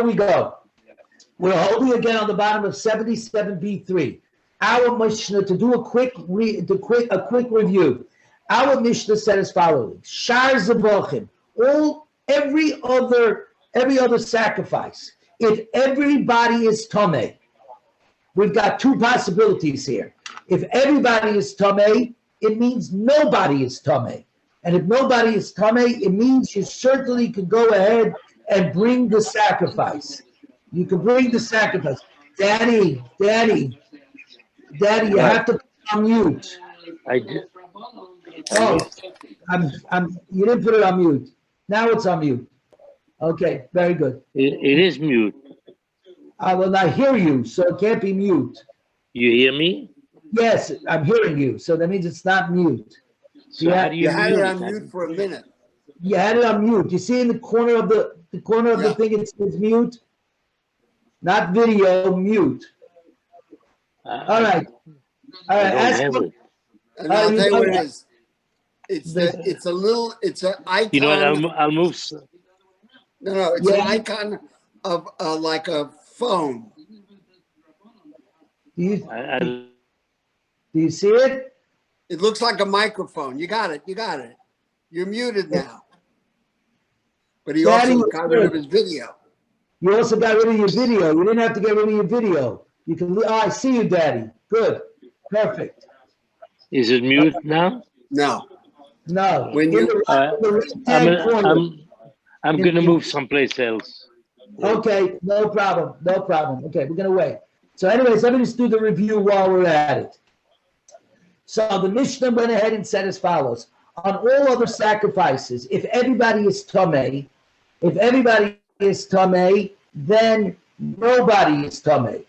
we go. We're holding again on the bottom of 77b3. Our Mishnah, to do a quick review. Our Mishnah said as follows: Shar Zevachim, every other sacrifice. If everybody is Tomei, we've got two possibilities here. If everybody is Tomei, it means nobody is Tomei. And if nobody is Tomei, it means you certainly could go ahead and bring the sacrifice. You can bring the sacrifice. Daddy, you have to put on mute. I did. Oh, you didn't put it on mute. Now it's on mute. Okay, very good. It is mute. I will not hear you, so it can't be mute. You hear me? Yes, I'm hearing you, so that means it's not mute. So how do you had it on mute for a minute. You had it on mute. You see in the corner of the thing it says mute? Not video, mute. All right. Ask me. And I'll tell you what it is. It's an icon. You know what? I'll move. No, it's an icon of like a phone. Do you see it? It looks like a microphone. You got it. You're muted now. But he also got rid of his video. You also got rid of your video. You didn't have to get rid of your video. You can. Oh, I see you, Daddy. Good. Perfect. Is it mute now? No. When you I'm going to move someplace else. Okay, no problem. Okay, we're going to wait. So anyways, let me just do the review while we're at it. So the Mishnah went ahead and said as follows: on all other sacrifices, if everybody is Tomei, then nobody is Tomei.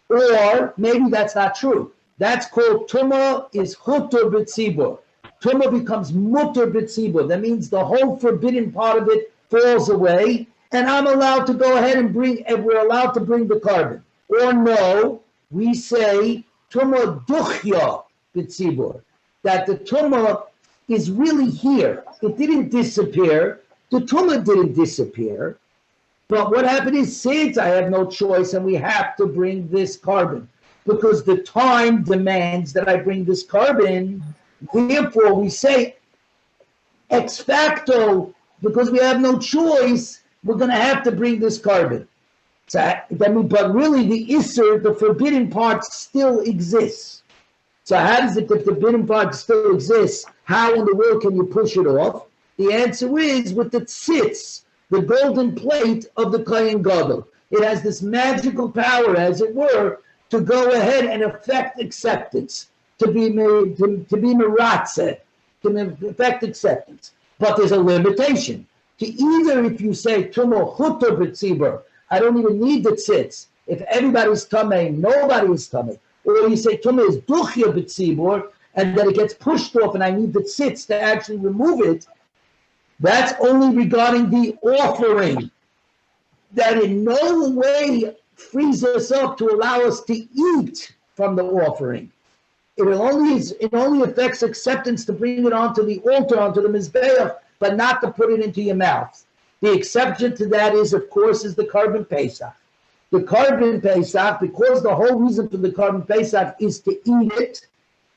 Or maybe that's not true. That's called Tumah is Hutur B'tzibur. Tumah becomes Mutter B'tzibur. That means the whole forbidden part of it falls away, and I'm allowed to go ahead and we're allowed to bring the carbon. Or no, we say Tumah Duchya B'tzibur, that the Tumah is really here. It didn't disappear. The Tumah didn't disappear. But what happened is, since I have no choice and we have to bring this carbon, because the time demands that I bring this carbon, therefore we say ex facto, because we have no choice, we're going to have to bring this carbon. So, but really the Isser, the forbidden part, still exists. So how does the forbidden part still exist? How in the world can you push it off? The answer is with the tzitz, the golden plate of the Kohen Gadol. It has this magical power, as it were, to go ahead and affect acceptance, to be meratze, to affect acceptance. But there's a limitation. To either, if you say Tumah Hutur B'tzibur, I don't even need the tzitz. If everybody's Tameh, nobody is Tameh. Or you say Tumah is Duchya B'tzibur, and that it gets pushed off and I need the tzitz to actually remove it, that's only regarding the offering. That in no way frees us up to allow us to eat from the offering. It only affects acceptance to bring it onto the altar, onto the Mizbeach, but not to put it into your mouth. The exception to that is, of course, is the Carbon Pesach. The Carbon Pesach, because the whole reason for the Carbon Pesach is to eat it,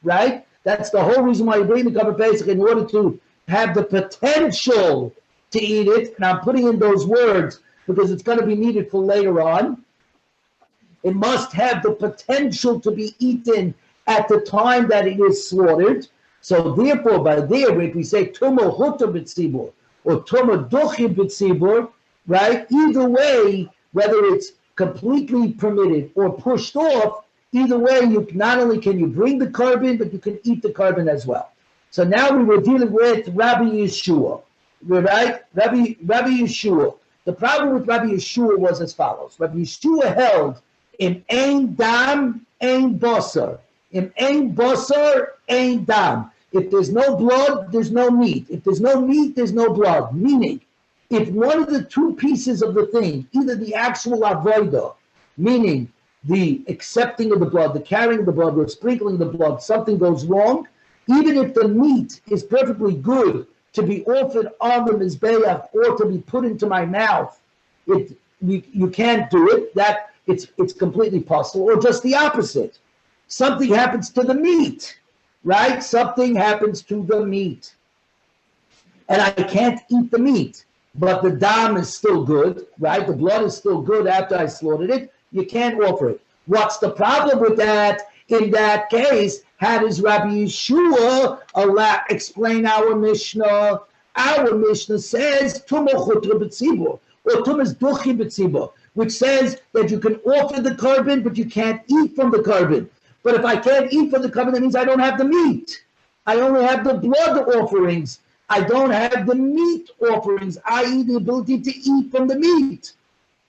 right? That's the whole reason why you bring the Carbon Pesach, in order to have the potential to eat it. And I'm putting in those words because it's going to be needed for later on. It must have the potential to be eaten at the time that it is slaughtered. So therefore, by there, if we say Tumah Hutur B'tzibur or Tumah Duchya B'tzibur, right? Either way, whether it's completely permitted or pushed off, either way, you not only can you bring the carbon, but you can eat the carbon as well. So now we were dealing with Rabbi Yeshua, right? Rabbi Yeshua. The problem with Rabbi Yeshua was as follows. Rabbi Yeshua held in ein dam, ein basar. In ein basar, ein dam. If there's no blood, there's no meat. If there's no meat, there's no blood. Meaning, if one of the two pieces of the thing, either the actual avodah, meaning the accepting of the blood, the carrying of the blood, or sprinkling the blood, something goes wrong, even if the meat is perfectly good to be offered on the Mizbeach or to be put into my mouth, you can't do it. That it's completely possible, or just the opposite. Something happens to the meat, right? Something happens to the meat, and I can't eat the meat, but the dam is still good, right? The blood is still good after I slaughtered it. You can't offer it. What's the problem with that? In that case, how does Rabbi Yeshua explain our Mishnah? Our Mishnah says, Tumah chutra b'tzibur, or Tumah's duchi b'tzibur, which says that you can offer the carbon, but you can't eat from the carbon. But if I can't eat from the carbon, that means I don't have the meat. I only have the blood offerings. I don't have the meat offerings, i.e. the ability to eat from the meat,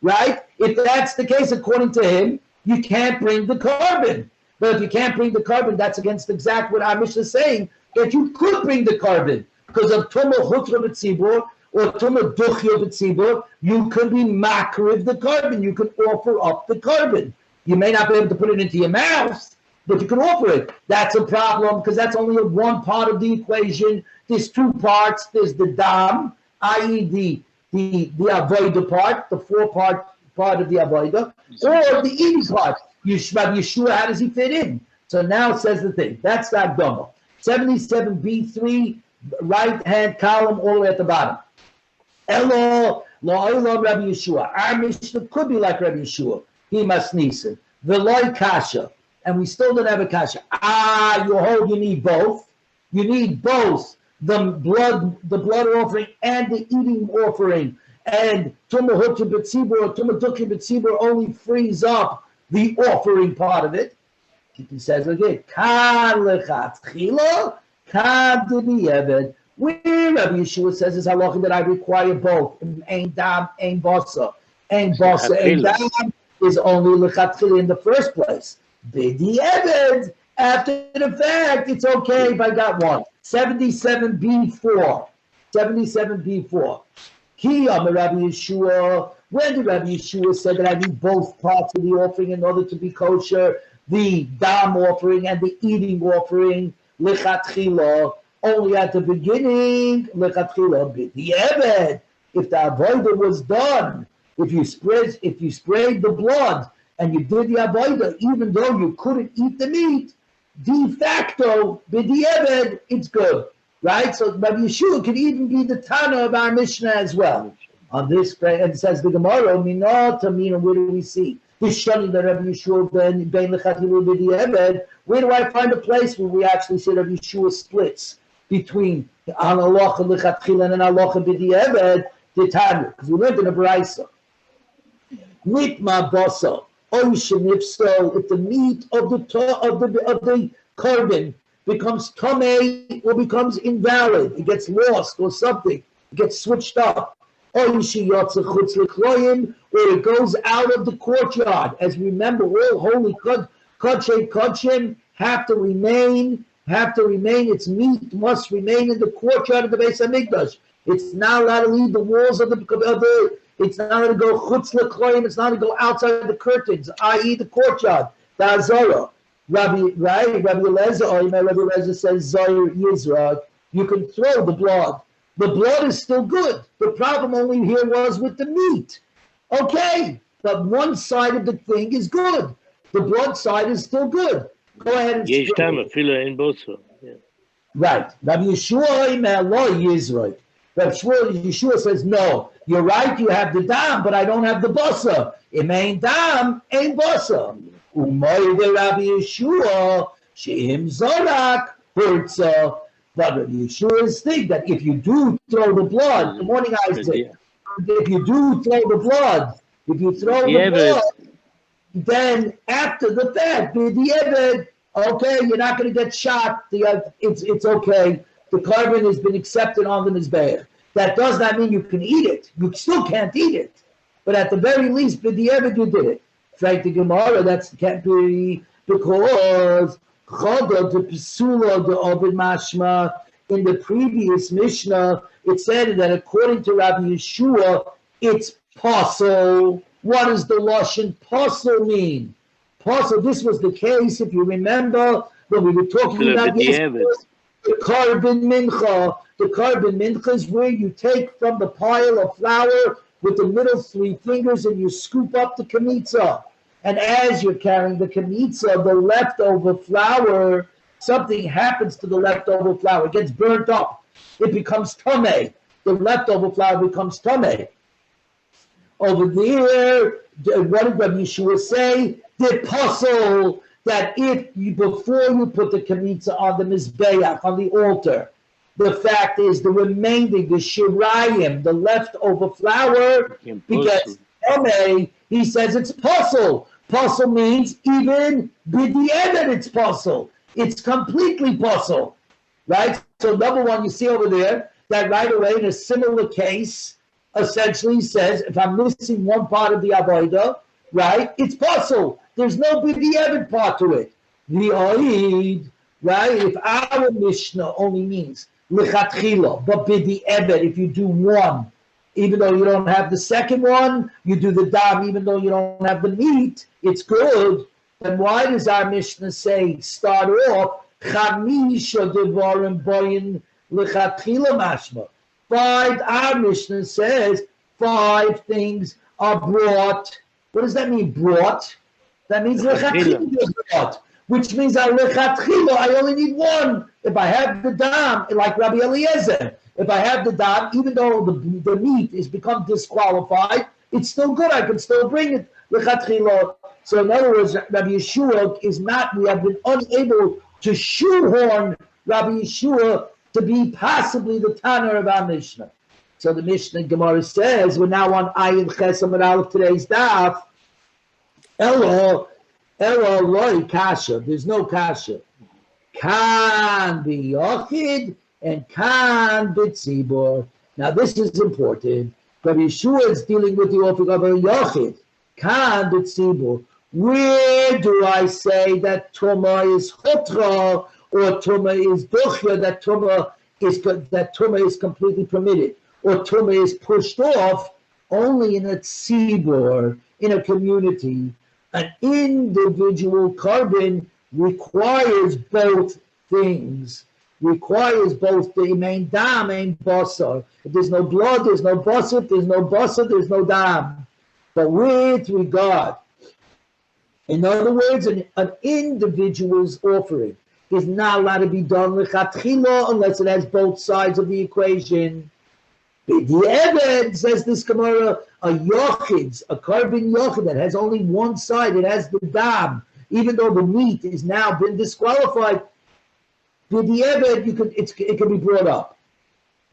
right? If that's the case, according to him, you can't bring the carbon. But if you can't bring the carbon, that's against exact what our Mishnah is saying, that you could bring the carbon. Because of Tumah chutra b'tzibur, or Tumah duchya b'tzibur, you can be makriv the carbon. You can offer up the carbon. You may not be able to put it into your mouth, but you can offer it. That's a problem, because that's only one part of the equation. There's two parts. There's the dam, i.e. the avodah part, the four-part part of the avodah, or the eating part. Yeshua, how does he fit in? So now it says the thing. That's that Agdama. 77b3, right-hand column, all the way at the bottom. Elo, la'olam Rabbi Yeshua. Our Mishnah could be like Rabbi Yeshua. He must nisan. V'loi kasha. And we still don't have a kasha. You need both. You need both the blood offering and the eating offering. And Tumah chutra b'tzibur or Tumah duchya b'tzibur only frees up the offering part of it. He says again, Kan lechatchila, kan d'di'eved. Where Rabbi Yeshua says is halacha that I require both. Ein dam, ein basa. Ein basa, ein dam is only lechatchila in the first place. B'di'eved, after the fact, it's okay if I got one. 77b4. 77b4. Ki Amar Rabbi Yeshua. When did Rabbi Yeshua said that I need both parts of the offering in order to be kosher, the dam offering and the eating offering, lechatchila, only at the beginning, lechatchila b'di'eved. If the avodah was done, if you sprayed the blood and you did the avodah, even though you couldn't eat the meat, de facto b'di'eved, it's good, right? So Rabbi Yeshua could even be the Tana of our Mishnah as well. On this, and it says the Gemara, where do we see? This shani that Rabbi Yeshua ben lechatchila b'di'eved. Where do I find a place where we actually say Rabbi Yeshua splits between an halacha lechatchila and an halacha b'di'eved? Because we learned in a brayso. Nitma basa oishenipso. If the meat of the carbon becomes tamei or becomes invalid, it gets lost or something, it gets switched up. Or it goes out of the courtyard. As we remember, all holy kodshim have to remain. Its meat must remain in the courtyard of the Beis Hamikdash. It's not allowed to leave the walls of the. It's not allowed to go chutz lekloyim. It's not allowed to go outside the curtains, i.e., the courtyard. The Azara. Rabbi Eliezer says Zohar Yizrak. You can throw the blood. The blood is still good. The problem only here was with the meat. Okay, but one side of the thing is good. The blood side is still good. Go ahead and right. Rabbi Yeshua Yeshua says, no, you're right, you have the dam, but I don't have the basa. Im ein dam, ein basa. Umoy Rabbi Yeshua, she'im zorak, hurtza. But Yeshua's thing that if you do throw the blood, good morning, Isaac. If you do throw the blood, then after the fact, okay, you're not going to get shot. It's okay. The carbon has been accepted on the mizbeach. That does not mean you can eat it. You still can't eat it. But at the very least, b'di'eved you did it. Frank the Gemara, that can't be because in the previous Mishnah, it said that according to Rabbi Yeshua, it's pasul. What does the lashon pasul mean? Pasul. This was the case, if you remember, when we were talking about the carbon mincha. The carbon mincha is where you take from the pile of flour with the middle three fingers and you scoop up the kamitza. And as you're carrying the kamitza, the leftover flour, something happens to the leftover flour. It gets burnt up. It becomes tameh. The leftover flour becomes tameh. Over there, what did Rabbi Yeshua say? The apostle that if you, before you put the kamitza on the mizbeach, on the altar, the fact is the remaining, the shirayim, the leftover flour, because tameh, he says it's puzzle. Puzzle means even b'di'evet it's puzzle. It's completely puzzle, right? So number one, you see over there that right away in a similar case, essentially says if I'm missing one part of the avodah, right, it's puzzle. There's no b'di'evet part to it. The oid, right? If our Mishnah only means lichatchila, but b'di'evet, if you do one, even though you don't have the second one, you do the dam, even though you don't have the meat, it's good. Then why does our Mishnah say, start off, chamisha devarim boyin lichatchila mashma? Our Mishnah says 5 things are brought. What does that mean, brought? That means lechatchila brought, which means lechatchila, I only need one. If I have the dam, like Rabbi Eliezer, if I have the dam, even though the meat has become disqualified, it's still good. I can still bring it lechatchila. So in other words, Rabbi Yeshua is not, we have been unable to shoehorn Rabbi Yeshua to be possibly the Tanner of our Mishnah. So the Mishnah Gemara says, we're now on Ayin Ches Amud Aleph today's daf. Elo loi kasha. There's no kasha. Kan be yochid and kan be tzibor. Now this is important. Rabbi Yeshua is dealing with the office of a yochid. Kan be tzibor. Where do I say that Tuma is chotra or Tuma is duchya, that Tuma is completely permitted, or Tuma is pushed off? Only in a tzibor, in a community. An individual carbon requires both things. Requires both the main dam and basar. If there's no blood, there's no basar. If there's no basar, there's no dam. But with regard, in other words, an individual's offering is not allowed to be done lechatchila unless it has both sides of the equation. B'di'evet, says this Gemara, a yochid, a carbon yochid that has only one side, it has the dam, even though the meat has now been disqualified. B'di'evet, it can be brought up.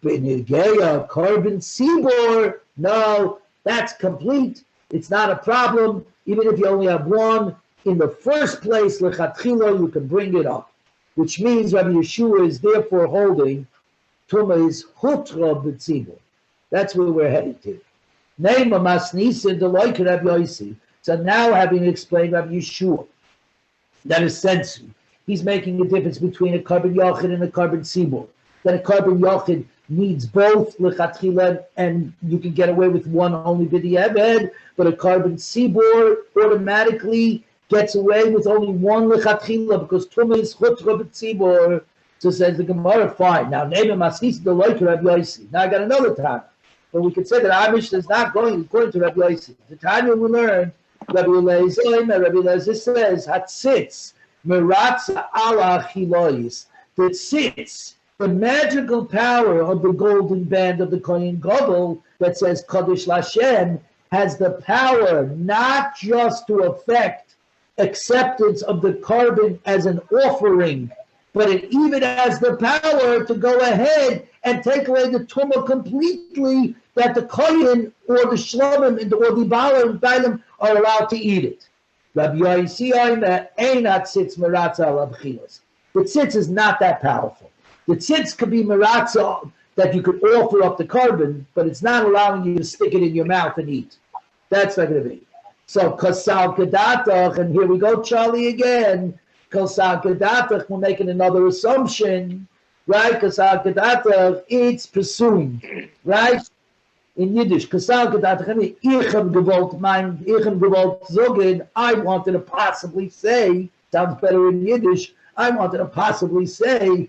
B'nigeya, carbon sibor, no, that's complete. It's not a problem. Even if you only have one, in the first place, lechatchila, you can bring it up. Which means Rabbi Yeshua is therefore holding Tuma is hutra b'tzibur. That's where we're headed to. Neima masnisa deloike Rabbi Yossi. So now, having explained Rabbi Yeshua, that is sensu, he's making a difference between a carbon yachid and a carbon tzibur. That a carbon yachid needs both lechatchila, and you can get away with one only b'di'evet, but a carbon tzibur automatically gets away with only one lechatchila because Tuma is chutra b'tzibur. So says the Gemara, fine. Now, Neima masnisa deloike Rabbi Yossi. Now I got another time. But we could say that our Mishnah is not going according to Rabbi Yossi. The time we learned, Rabbi Eliezer says, Hatzitz, Meratza ala chilois. The tzitz, the magical power of the golden band of the Kohen Gadol that says Kodesh Lashem, has the power not just to affect acceptance of the carbon as an offering, but it even has the power to go ahead and take away the tumah completely, that the kohen or the shlomim or the bala and bailim are allowed to eat it. Rabbi Yossi einat sitz meratza al abchilas. The tzitz is not that powerful. The tzitz could be meratza, that you could offer up the carbon, but it's not allowing you to stick it in your mouth and eat. That's not going to be. So kasal kedatach, and here we go, Charlie again. Kasal kedatach, we're making another assumption, right? Kasal kedatach, it's pursuing, right? In Yiddish, kasal kedatach, ich gewollt zogen, I wanted to possibly say, sounds better in Yiddish, I wanted to possibly say,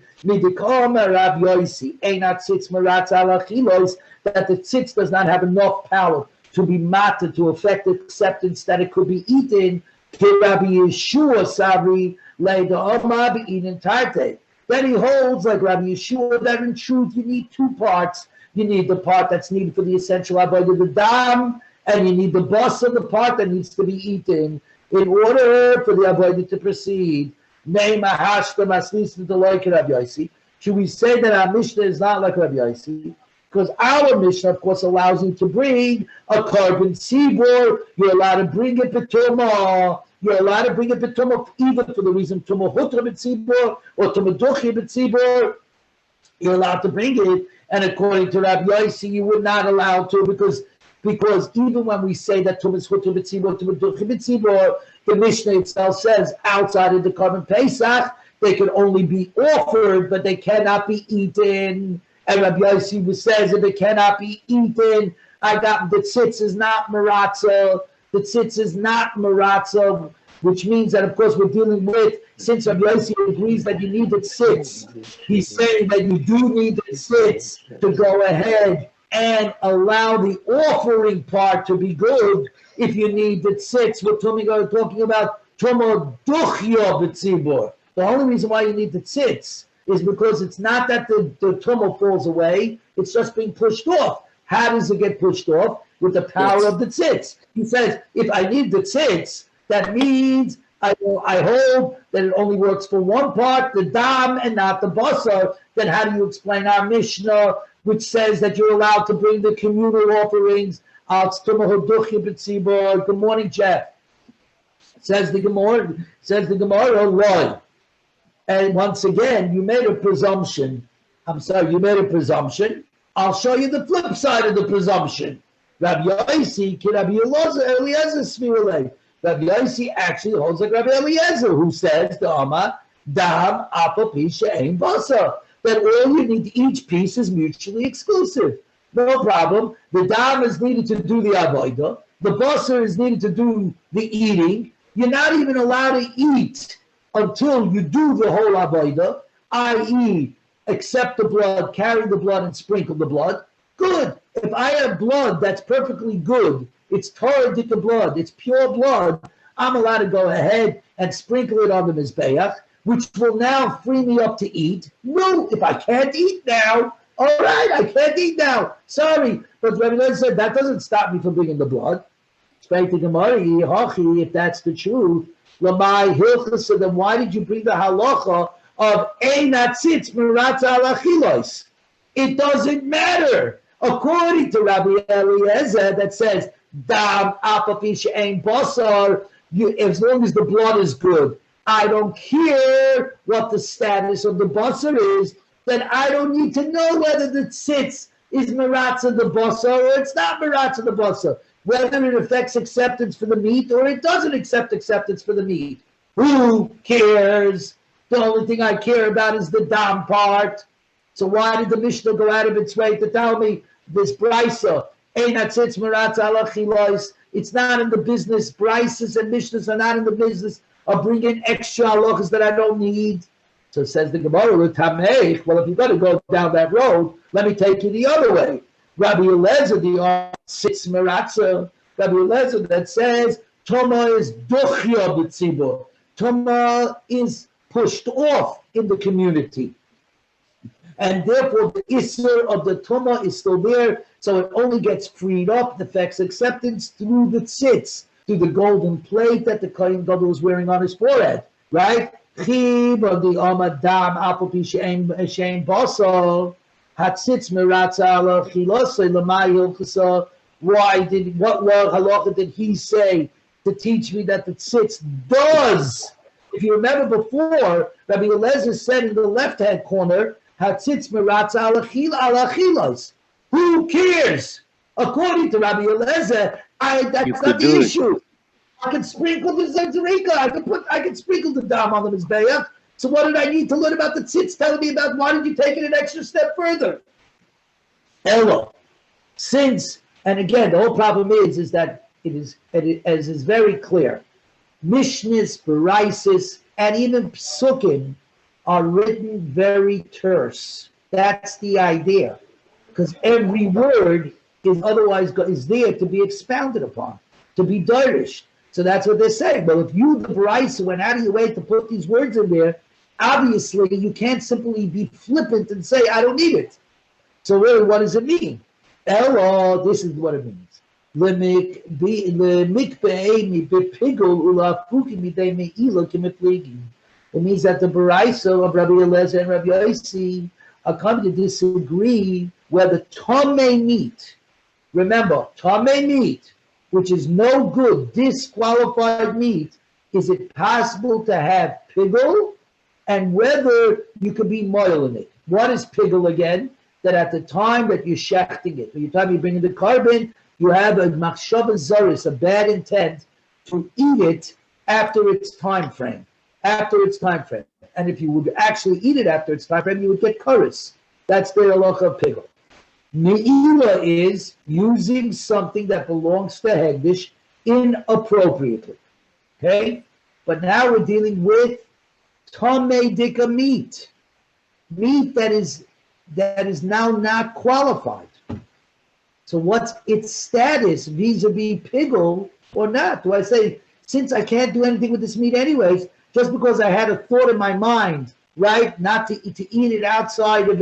that that the tzitz does not have enough power to be matter, to affect acceptance that it could be eaten, Rabbi Yeshua Sabri laid the Omar be eaten tarte. Then he holds like Rabbi Yeshua that in truth you need two parts. You need the part that's needed for the essential avodah, the dam, and you need the basa, the part that needs to be eaten in order for the avodah to proceed. Should we say that our Mishnah is not like Rabbi Yossi? Because our Mishnah, of course, allows you to bring a carbon tzibor. You're allowed to bring it b'tumah. You're allowed to bring it b'tumah either for the reason tumah hutra b'tzibor or tumah duchi b'tzibor. You're allowed to bring it, and according to Rabbi Yossi, you were not allowed to because even when we say that tumah hutra b'tzibor, tumah duchi b'tzibor, the Mishnah itself says outside of the carbon Pesach, they can only be offered, but they cannot be eaten. And Rabbi Yossi says if it cannot be eaten, the tzitz is not maratza. The tzitz is not maratza, which means that, of course, we're dealing with, since Rabbi Yossi agrees that you need the tzitz, he's saying that you do need the tzitz to go ahead and allow the offering part to be good. If you need the tzitz, we're talking about tumah duchya b'tzibor. The only reason why you need the tzitz is because it's not that the tumah falls away, it's just being pushed off. How does it get pushed off? With the power of the tzitz. He says, if I need the tzitz, that means I hold that it only works for one part, the dam, and not the basar. Then how do you explain our Mishnah, which says that you're allowed to bring the communal offerings? Good morning, Jeff. Says the Gemara, Lord. And once again, you made a presumption. I'll show you the flip side of the presumption. Rabbi Yossi, Rabbi Eliezer Svirale. Rabbi Yossi actually holds like Rabbi Eliezer, who says, Dama, Dam, Apa, Pisha, Ein, Basa. That all you need, each piece is mutually exclusive. No problem. The Dam is needed to do the Avodah. The Basa is needed to do the eating. You're not even allowed to eat until you do the whole avodah, i.e., accept the blood, carry the blood, and sprinkle the blood. Good. If I have blood that's perfectly good, it's Torah dika blood, it's pure blood, I'm allowed to go ahead and sprinkle it on the Mizbeach, which will now free me up to eat. No, if I can't eat now, all right, I can't eat now. Sorry. But Rabbi Lezer said, that doesn't stop me from bringing the blood. Straight to Gemara, if that's the truth, Lamai Hilchas, so then why did you bring the halacha of Einat Tzitz Meratza Alachilos? It doesn't matter. According to Rabbi Eliezer, that says Dam Apapish Ein Basar, as long as the blood is good, I don't care what the status of the basar is. Then I don't need to know whether the tzitz is Meratza the basar or it's not Meratza the basar. Whether it affects acceptance for the meat or it doesn't accept acceptance for the meat. Who cares? The only thing I care about is the dam part. So why did the Mishnah go out of its way to tell me this brisa? It's not in the business. Brises and Mishnahs are not in the business of bringing extra halachas that I don't need. So says the Gemara, well, if you're going to go down that road, let me take you the other way. Rabbi Eliezer, the sits meratza. Rabbi Eliezer that says Toma is duchya b'tzibur. Toma is pushed off in the community, and therefore the issur of the Toma is still there. So it only gets freed up, the affects acceptance through the tzitz, through the golden plate that the Kohen Gadol was wearing on his forehead, right? Chib of the Amadam Apopi Shein Basal. Hatzitz meratza ala chilosei l'may hilchasa. What halacha did he say to teach me that the tzitz does? If you remember before, Rabbi Eliezer said in the left-hand corner, hatzitz meratza ala chilos. Who cares? According to Rabbi Eliezer, that's not the issue. I can sprinkle the zerika. I can sprinkle the dam on the mizbeach. So what did I need to learn about the tzitz? Telling me about why did you take it an extra step further? Hello. Since, and again, the whole problem is that it is very clear. Mishnahs, Beraisis, and even Psukim are written very terse. That's the idea. because every word is otherwise is there to be expounded upon, to be dirish. So that's what they're saying. Well, if you, the Bryce, went out of your way to put these words in there, obviously you can't simply be flippant and say, I don't need it. So really, what does it mean? Elo, this is what it means. It means that the Baraisa of Rabbi Eliezer and Rabbi Yosi are coming to disagree whether Tomei meat, remember, Tomei meat, which is no good, disqualified meat, is it possible to have pigul, and whether you could be moil in it. What is pigul again? That at the time that you're shechting it, or the time you bring in the carbon, you have a machshava zaris, a bad intent to eat it after its time frame. After its time frame. And if you would actually eat it after its time frame, you would get chorus. That's the halacha of pigul. Me'ila is using something that belongs to Hegdish inappropriately. Okay? But now we're dealing with Tomei Dika meat. Meat that is now not qualified. So what's its status vis-a-vis pigul or not? Do I say, since I can't do anything with this meat anyways, just because I had a thought in my mind, right, not to eat it outside of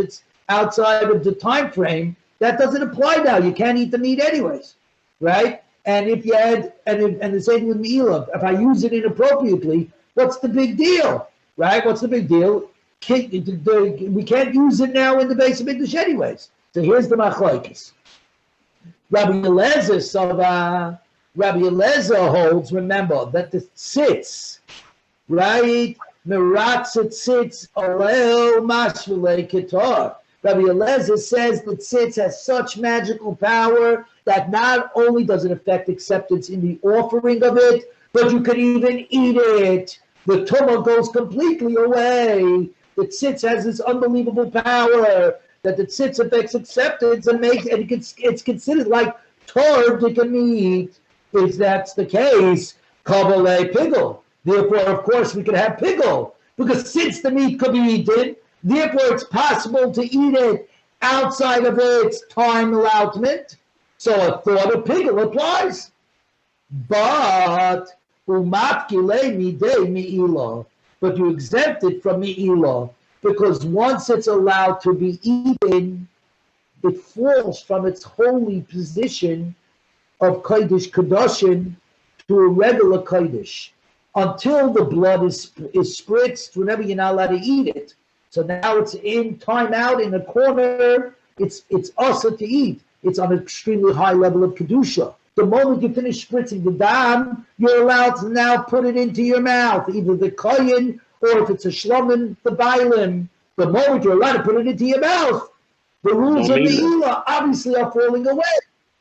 the time frame, that doesn't apply now. You can't eat the meat anyways, right? And if you had, and the same with me'ila, if I use it inappropriately, what's the big deal, right? What's the big deal? We can't use it now in the base of English anyways. So here's the machlokes. Rabbi Eliezer holds, remember, that the tzitz, right? Meratzah tzitz oleo mashvulei ketor. Rabbi Eliezer says that tzitz has such magical power that not only does it affect acceptance in the offering of it, but you could even eat it. The tumah goes completely away. The tzitz has this unbelievable power that the tzitz affects acceptance and it's considered like Torah dika meat. If that's the case, kabbaleh pigul. Therefore, of course, we could have pigul because since the meat could be eaten, therefore it's possible to eat it outside of its time allotment. So a thought of pigul applies. But umatkile midei mi'ilah. But you exempt it from mi'ilah because once it's allowed to be eaten, it falls from its holy position of Kodesh Kodashim to a regular Kodesh until the blood is spritzed whenever you're not allowed to eat it. So now it's in time out in a corner. It's also to eat. It's on an extremely high level of Kedusha. The moment you finish spritzing the dam, you're allowed to now put it into your mouth, either the koyin or if it's a shlomim, the bailim. The moment you're allowed to put it into your mouth, the rules of Me'ilah obviously are falling away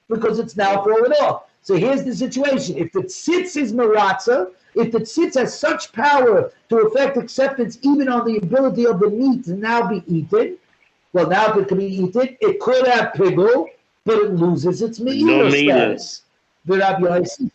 because it's now fallen off. So here's the situation. If the tzitz is maratza, if the tzitz has such power to affect acceptance even on the ability of the meat to now be eaten, well, now if it can be eaten, it could have pigul, but it loses its Me'ilah status. The Rabbi Yosi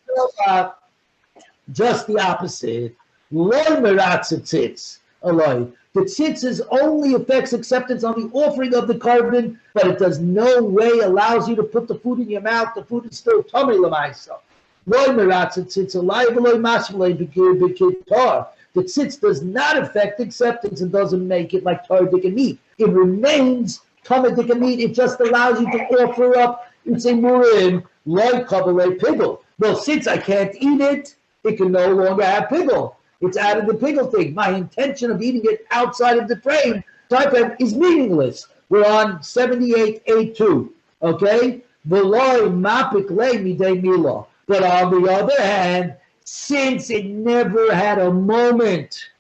just the opposite. Loy meratza tzitz aloi. The tzitz only affects acceptance on the offering of the carbon, but it does no way allows you to put the food in your mouth. The food is still tummy l'maisa. Loy meratza tzitz aloi v'loy mashvulei b'kitar. The tzitz does not affect acceptance and doesn't make it like Torah dika meat. It remains Torah dika meat. It just allows you to offer up its emurim like kabbaleh pigul. Well, since I can't eat it, it can no longer have pigul. It's out of the pigul thing. My intention of eating it outside of the time frame is meaningless. We're on 78A2, okay? V'loy mapik le midei milah. But on the other hand, since it never had a moment,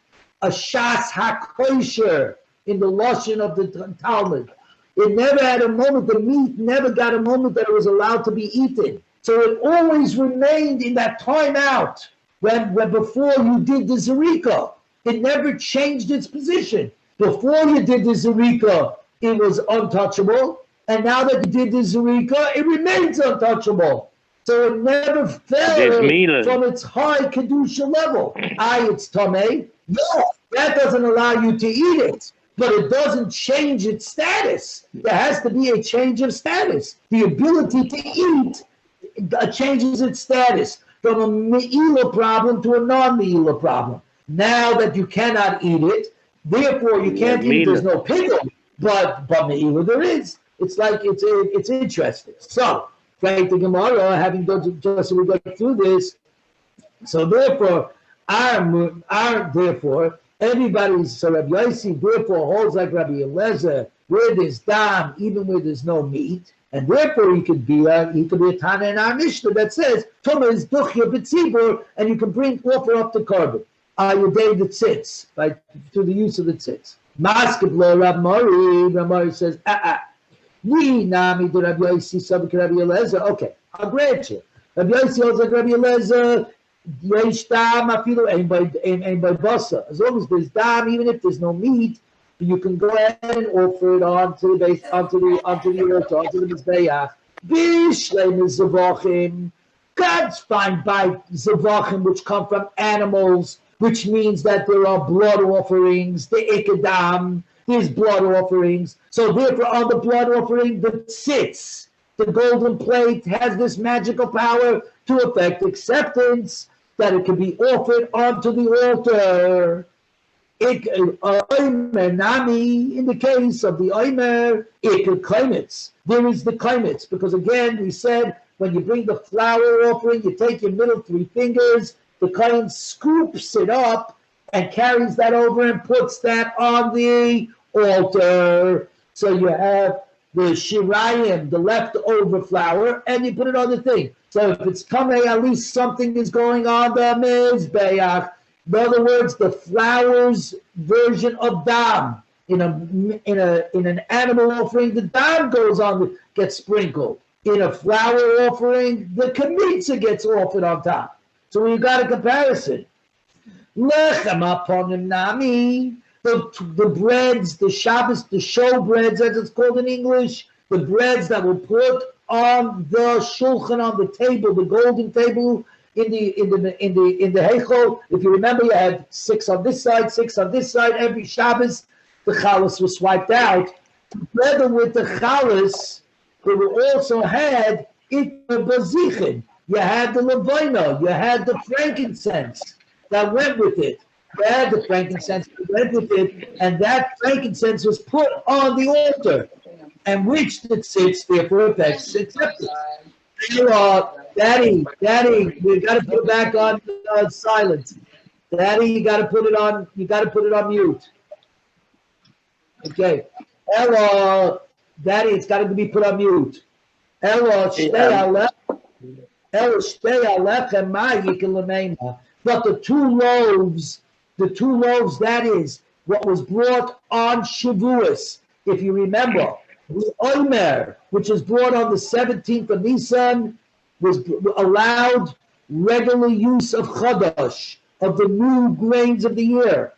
a shas hakosher in the lashon of the Talmud, it never had a moment, the meat never got a moment that it was allowed to be eaten. So it always remained in that time out. When before you did the zerika, it never changed its position. Before you did the zerika, it was untouchable, and now that you did the zerika, it remains untouchable. So it never fell from its high kedusha level. It's tamei. No, that doesn't allow you to eat it. but it doesn't change its status. There has to be a change of status. The ability to eat changes its status from a me'ila problem to a non-me'ila problem. Now that you cannot eat it, therefore you can't eat. There's no pickle, but me'ila there is. It's like it's interesting. So, right, the Gemara, having just we go through this, so therefore everybody's so Rabbi Yossi therefore holds like Rabbi Eliezer where there's dam, even where there's no meat, and therefore he could be a Tana in our Mishnah that says Tumah is duchya b'tzibur, and you can offer up the carbon. You gave the tzitz through the use of the tzitz. Maskeblo Rab Mari says we nami the Rabbi Yossi sabik Rabbi Eliezer. Okay, I'll grant you. Rabbi Yossi holds like Rabbi Eliezer. Yesh dam afilu ein by basa. As long as there's dam, even if there's no meat, you can go ahead and offer it onto the altar, onto the mizbeach. Bishleim zavachim. God's fine by zavachim, which come from animals, which means that there are blood offerings, the ikadam, there's blood offerings. So therefore, on the blood offering, the tzitz, the golden plate, has this magical power to affect acceptance, that it can be offered onto the altar. In the case of the Omer, there is the kaimets, because again, we said, when you bring the flour offering, you take your middle 3 fingers, the kohen scoops it up and carries that over and puts that on the altar. So you have the shirayim, the leftover flour, and you put it on the thing. So if it's kamei, at least something is going on the mizbeach. In other words, the flour's version of dam. In an animal offering, the dam goes on, gets sprinkled. In a flour offering, the kamitza gets offered on top. So we got a comparison. Lechem aponim nami. The breads, the Shabbos, the show breads, as it's called in English, the breads that were put on the shulchan, on the table, the golden table in the heichal. If you remember, you had 6 on this side, 6 on this side. Every Shabbos, the chalas was swiped out. Together with the chalas, they also had it bazichin. You had the levina, you had the frankincense that went with it. You had the frankincense that went with it, and that frankincense was put on the altar, and which the tzitz therefore affects acceptance. Daddy, you got to put it back on silent. Daddy, you got to put it on. You got to put it on mute. Okay. Hello, Daddy, it's got to be put on mute. Hello, but the two loaves, that is what was brought on Shavuos. If you remember, the Omer, which was brought on the 17th of Nisan, was allowed regular use of Chadash, of the new grains of the year.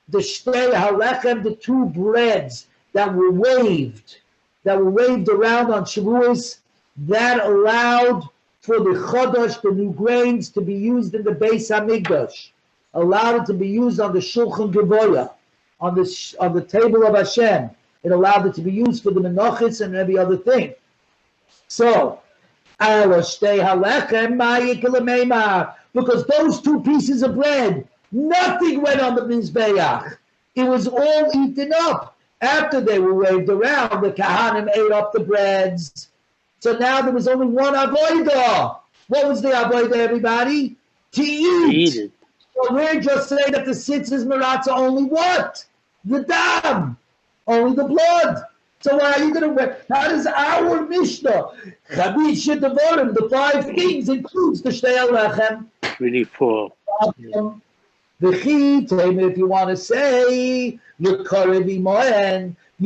The Shtei HaLechem, the 2 breads that were waved around on Shavuos, that allowed for the Chodesh, the new grains, to be used in the Beis HaMikdash, allowed it to be used on the Shulchan Gevoya, on the table of Hashem. It allowed it to be used for the Menachos and every other thing. So, because those 2 pieces of bread, nothing went on the Mizbeach. It was all eaten up. After they were waved around, the Kahanim ate up the breads. So now there was only one avodah. What was the avodah, everybody? To eat. It. So we're just saying that the sitzes maratza only what? The dam. Only the blood. So why are you going to... How does our Mishnah, Chavish Devorim, the 5 things, includes the Shtei HaLechem? 24. If you want to say, you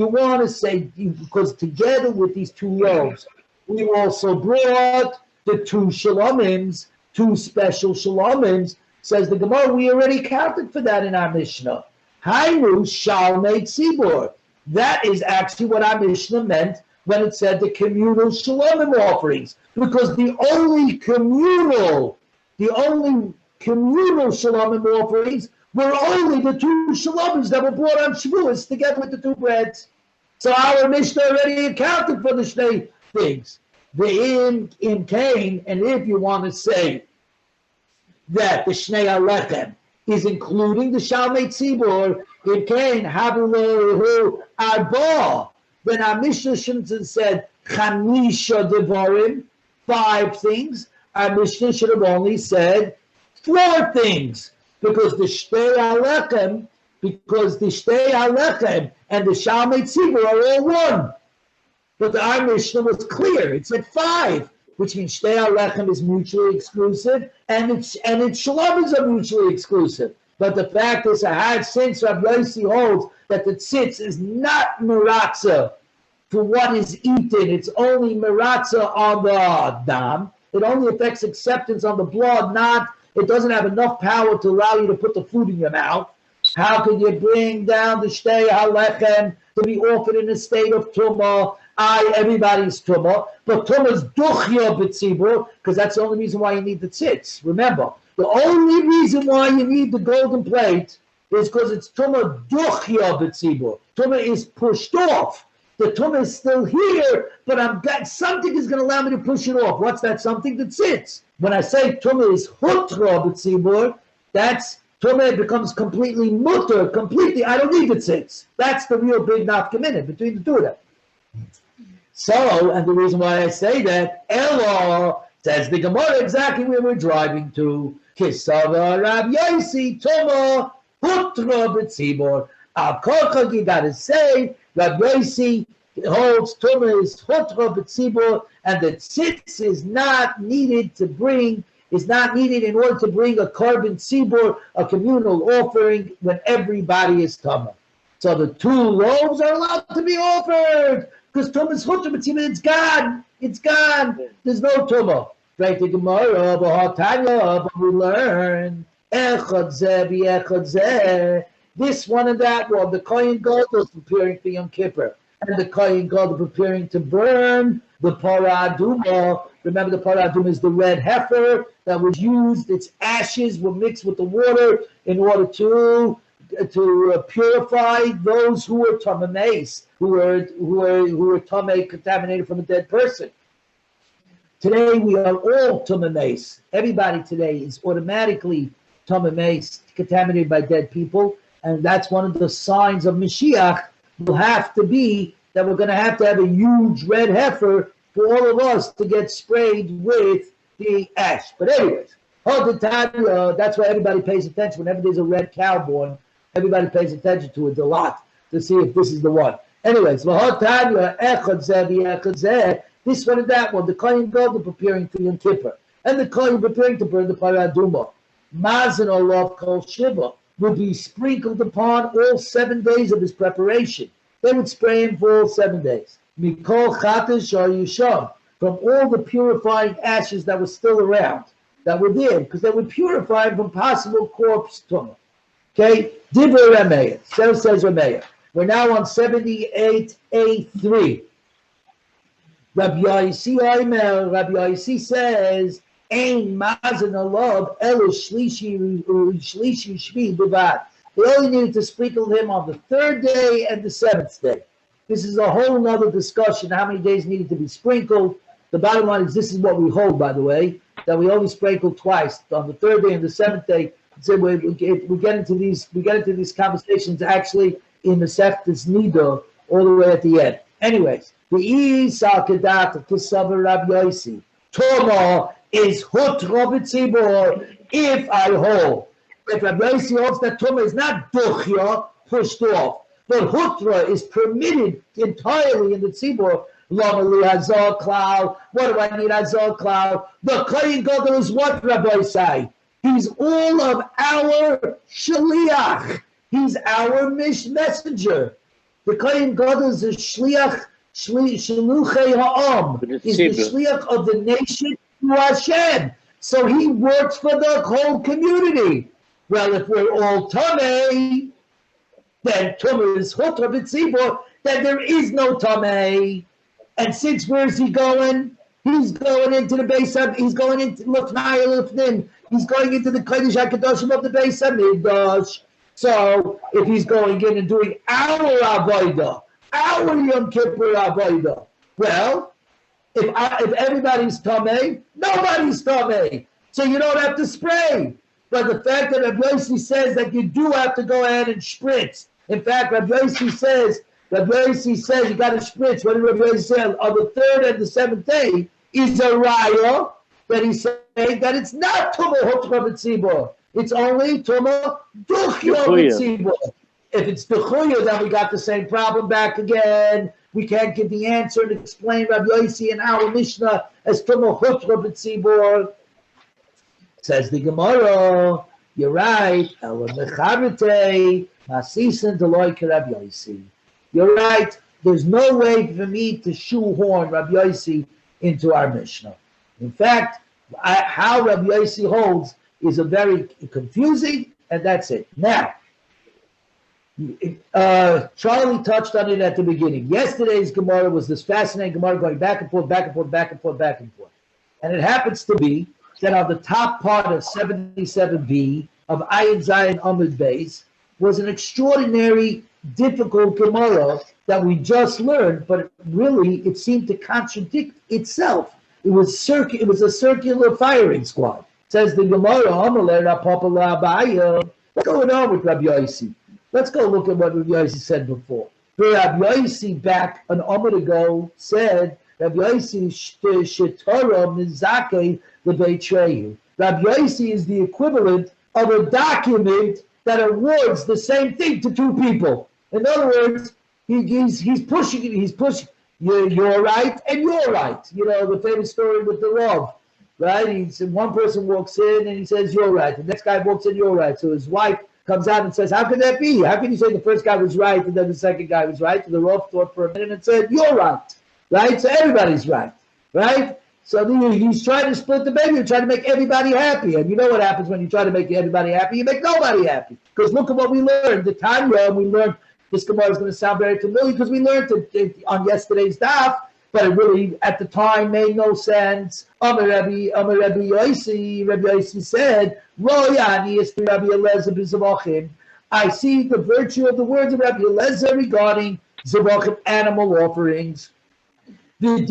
want to say, because together with these 2 loaves, we also brought the 2 shalomims, 2 special shalomims. Says the Gemara, we already counted for that in our Mishnah. Hainu shalmei tzibur. That is actually what our Mishnah meant when it said the communal shalomim offerings, because the only communal shalomim offerings were only the two shalomim that were brought on Shavuos together with the two breads. So our Mishnah already accounted for the shnei things. The in Cain, and if you want to say that the Shnei Alechem is including the Shalmei Tzibur, in Cain, Habulohu Arba, then our Mishnah shouldn't have said Chamisha Devarim, 5 things. Our Mishnah should have only said 4 things, because the Shnei Alechem, and the Shalmei Tzibur are all one. But our Mishnah was clear. It said 5, which means Shnei Alechem is mutually exclusive, and its shalomim are mutually exclusive. But the fact is, since Rabbi Yossi holds that the tzitz is not meratza for what is eaten, it's only meratza on the dam. It only affects acceptance on the blood, it doesn't have enough power to allow you to put the food in your mouth. How could you bring down the Shnei Alechem to be offered in a state of tumah? Everybody's tumah, but tumah's duchya b'tzibur, because that's the only reason why you need the tzitz. Remember, the only reason why you need the golden plate is because it's tumah duchya b'tzibur. Tumah is pushed off. The tumah is still here, but something is going to allow me to push it off. What's that something? The tzitz. When I say tumah is hutra b'tzibur, that's tumah becomes completely mutter, I don't need the tzitz. That's the real big nafkamina between the two of them. So, and the reason why I say that, Elo, says the Gemara exactly where we're driving to. Kisava Rab Yossi Toma Putra B'tzibor. Al Korchag, you gotta say, Rab Yossi holds Toma is Putra B'tzibor, and the tzitz is not needed in order to bring a carbon tzibor, a communal offering, when everybody is Toma. So the 2 loaves are allowed to be offered. Because Tumah is Chutra B'tzibur, it's gone. There's no Tumah. Right, the Gemara, but we learn Echad Zeh B'Echad Zeh. This one and that one. The Kohen Gadol is preparing for Yom Kippur, and the Kohen Gadol preparing to burn the Parah Adumah. Remember, the Parah Adumah is the red heifer that was used. Its ashes were mixed with the water in order to purify those who were tamei, who were tamei, contaminated from a dead person. Today we are all tamei. Everybody today is automatically tamei, contaminated by dead people, and that's one of the signs of Mashiach. Will have to be that we're going to have a huge red heifer for all of us to get sprayed with the ash. But anyways, that's why everybody pays attention. Whenever there's a red cow born, everybody pays attention to it a lot to see if this is the one. Anyways, this one and that one, the Kohen Gadol preparing for Yom Kippur, and the Kohen preparing to burn the Parah Adumah. Mazen olav kol shiva would be sprinkled upon all 7 days of his preparation. They would spray him for all 7 days. Mikol chatash or yisham, from all the purifying ashes that were still around, that were there, because they would purify from possible corpse tumah. Okay, Divrei Rameya. So says Rameya. We're now on 78A3. Rabbi Yossi says, Ein mazen alav elu shlishi shvi b'vad. They only needed to sprinkle him on the 3rd day and the 7th day. This is a whole other discussion, how many days needed to be sprinkled. The bottom line is, this is what we hold, by the way, that we only sprinkle twice, on the 3rd day and the 7th day. So we get into these conversations actually in the Seftas Nida all the way at the end. Anyways, the Isa Kedat Kisavar Rabbi Yossi Toma is Hutra B'tzibur. If Rabbi Yossi holds that Toma is not Duchya, pushed off, but Hutra is permitted entirely in the Tzibur. Lama li Hazar Cloud. What do I need Hazar Cloud? The Kohen Gadol is what, Rabbi say? He's all of our shliach. He's our messenger. The Kohen Gadol is a shliach, shluchei ha'am. He's the shliach of the nation to Hashem. So he works for the whole community. Well, if we're all tamei, then tumah is chutra b'tzibur, then there is no tamei. And since where is he going? He's going into the base of, he's going into Lefnai Lefnim He's going into the Kodesh HaKadoshim of the Beis HaMikdash. So if he's going in and doing our Avodah, our Yom Kippur Avodah, well, if everybody's Tameh, nobody's Tameh. So you don't have to spray. But the fact that Rabbi Yossi says that you do have to go ahead and spritz. In fact, Rabbi Yossi says you got to spritz. What did Rabbi Yossi say? On the third and the seventh day is a raya that he's saying that it's not Tumah Hukma B'tzibur. It's only Tumah Duchya B'tzibur. If it's Duchya, then we got the same problem back again. We can't give the answer and explain Rabbi Yossi in our Mishnah as Tumah Hukma B'tzibur. Says the Gemara, you're right. You're right. There's no way for me to shoehorn Rabbi Yossi into our Mishnah. In fact, how Rabbi Yossi holds is a very confusing, and that's it. Now, Charlie touched on it at the beginning. Yesterday's Gemara was this fascinating Gemara going back and forth, back and forth, back and forth, back and forth. And it happens to be that on the top part of 77b of Ayin Zayin Amud Beis was an extraordinary, difficult Gemara that we just learned, but really it seemed to contradict itself. It was a circular firing squad. Says the Gemara, what's going on with Rabbi Yossi? Let's go look at what Rabbi Yossi said before. Rabbi Yossi back an Amud ago said, Rabbi Yossi Shetara Mizake the Beitreyu. Rabbi Yossi is the equivalent of a document that awards the same thing to two people. In other words, he's pushing it. He's pushing. You're right and you're right. You know the famous story with the Rav, right? One person walks in and he says you're right. The next guy walks in, you're right. So his wife comes out and says, "How can that be? How can you say the first guy was right and then the second guy was right?" And the Rav thought for a minute and said, "You're right." Right? So everybody's right. Right? So he's trying to split the baby. He's trying to make everybody happy. And you know what happens when you try to make everybody happy? You make nobody happy. Because look at what we learned. The Tanya, we learned, this Gemara is going to sound very familiar because we learned it on yesterday's daf, but it really, at the time, made no sense. Rabbi Yossi said, I see the virtue of the words of Rabbi Eliezer regarding Zavachim, animal offerings. And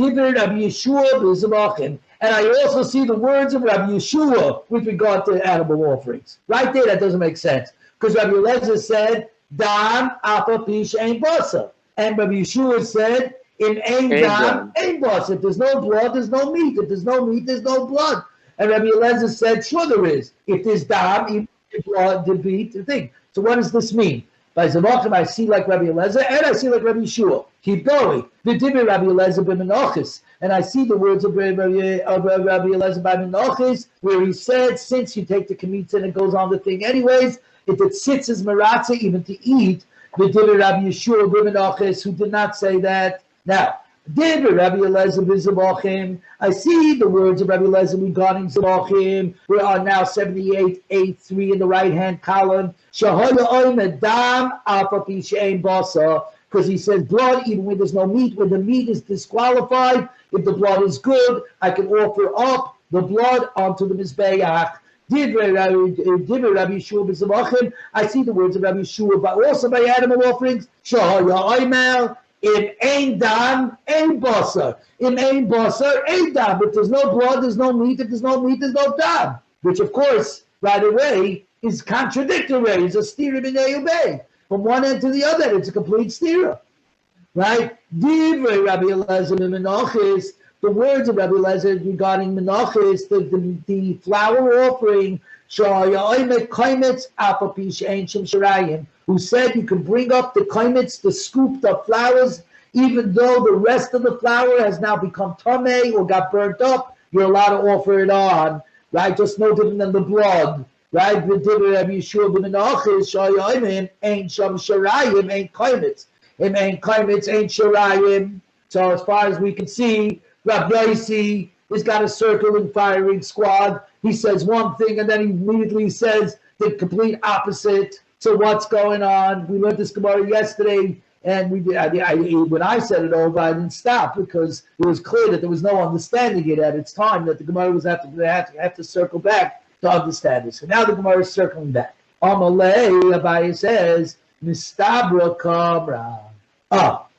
I also see the words of Rabbi Yeshua with regard to animal offerings. Right there, that doesn't make sense. Because Rabbi Eliezer said, Dam apa pish ein basa. And Rabbi Yeshua said, in ein dam, ein basa. If there's no blood, there's no meat. If there's no meat, there's no blood. And Rabbi Eliezer said, sure there is. If there's dam, even blood, the meat, the thing. So what does this mean? By Zavachim, I see like Rabbi Eliezer, and I see like Rabbi Yeshua. Keep going. V'dibir Rabbi Eliezer b'menachis. And I see the words of Rabbi Eliezer by Menachis, where he said, since you take the kamitza and it goes on the thing anyways, if it sits as maratza even to eat, v'dibir Rabbi Yeshua b'menachis, who did not say that. Now, dibir Rabbi Eliezer b'zavachim. I see the words of Rabbi Eliezer regarding zavachim. We are now 78.83 in the right-hand column. Shahoya oimed dam alpha pi she'ein basa. Because he says blood, even when there's no meat, when the meat is disqualified, if the blood is good, I can offer up the blood onto the Mizbeach. Divrei Rabbi Yeshua b'zavachim. I see the words of Rabbi Yeshua, but also by animal offerings. Shahoya oimel. In ein dam, ein basar. In ein basar, ein dam. If there's no blood, there's no meat. If there's no meat, there's no dam. Which, of course, right away, is contradictory. It's a stira b'nei ubei. From one end to the other, it's a complete stira. Right? Divrei Rabbi Eliezer Menachis. The words of Rabbi Eliezer regarding Menachis, the flour offering, who said you can bring up the kaimitz, the scooped up flowers, even though the rest of the flour has now become tameh or got burnt up, you're allowed to offer it on, right? Just no different than the blood, right? So as far as we can see, Rabbi Yossi has got a circling firing squad. He says one thing and then he immediately says the complete opposite. So what's going on? We learned this Gemara yesterday, and when I said it over, I didn't stop because it was clear that there was no understanding it at its time, that the Gemara was have to circle back to understand this. So now the Gemara is circling back. Amalei, Abaye says, Mistabra Kamra.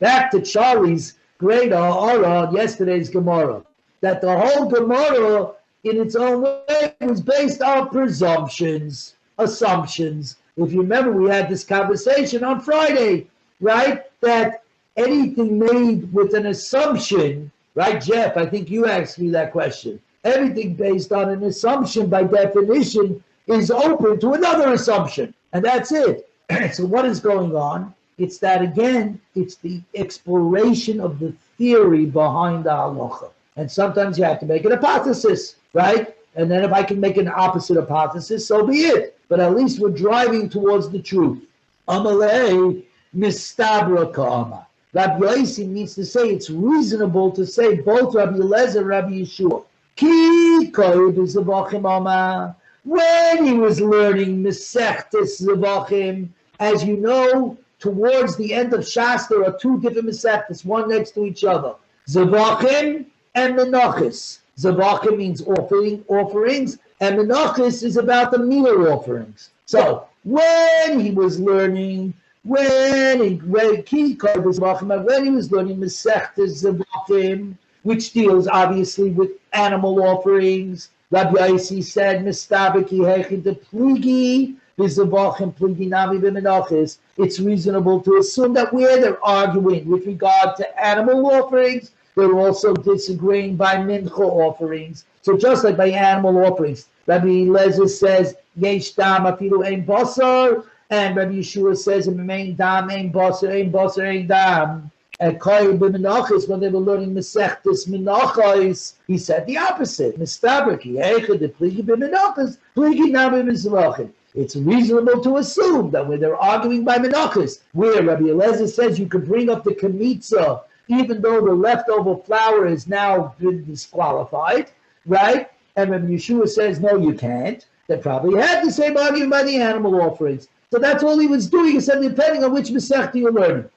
Back to Charlie's great on yesterday's Gemara. That the whole Gemara, in its own way, was based on presumptions, assumptions. If you remember, we had this conversation on Friday, right? That anything made with an assumption, right, Jeff? I think you asked me that question. Everything based on an assumption, by definition, is open to another assumption. And that's it. So what is going on? It's that, again, it's the exploration of the theory behind the halacha. And sometimes you have to make an hypothesis, right? And then if I can make an opposite hypothesis, so be it. But at least we're driving towards the truth. Amalei mistabra ka'ama. Rabbi Yosi means to say it's reasonable to say both Rabbi Eliezer and Rabbi Yeshua. Ki koyed zevachim ama. When he was learning Mesechtes Zevachim, as you know, towards the end of Shas, there are two different Mesechtes, one next to each other. Zevachim and Menachos. Zevachim means offerings, and Menachos is about the meal offerings. So, when he was learning, when he was learning Mesechtes Zevachim, which deals obviously with animal offerings, Rabbi Yosi said, "Mistabeki hechid de pligi v'zevachim pligi nami b'menachos." It's reasonable to assume that where they're arguing with regard to animal offerings, they're also disagreeing by mincha offerings. So just like by animal offerings, Rabbi Eliezer says, "Yesh dam afilu ein basar," and Rabbi Yeshua says, "Ein dam, ein basar, ein dam." And Koyim b'menachos, when they were learning Mesechtes Menachos, he said the opposite. Mistabriki, echad de pligi b'menachos, pligi nami b'zevachim. It's reasonable to assume that when they're arguing by Menachos, where Rabbi Eliezer says you could bring up the kamitza, even though the leftover flour has now been disqualified, right? And Rabbi Yeshua says, no, you can't. They probably had the same argument by the animal offerings. So that's all he was doing, he said, depending on which Mesechta you're learning.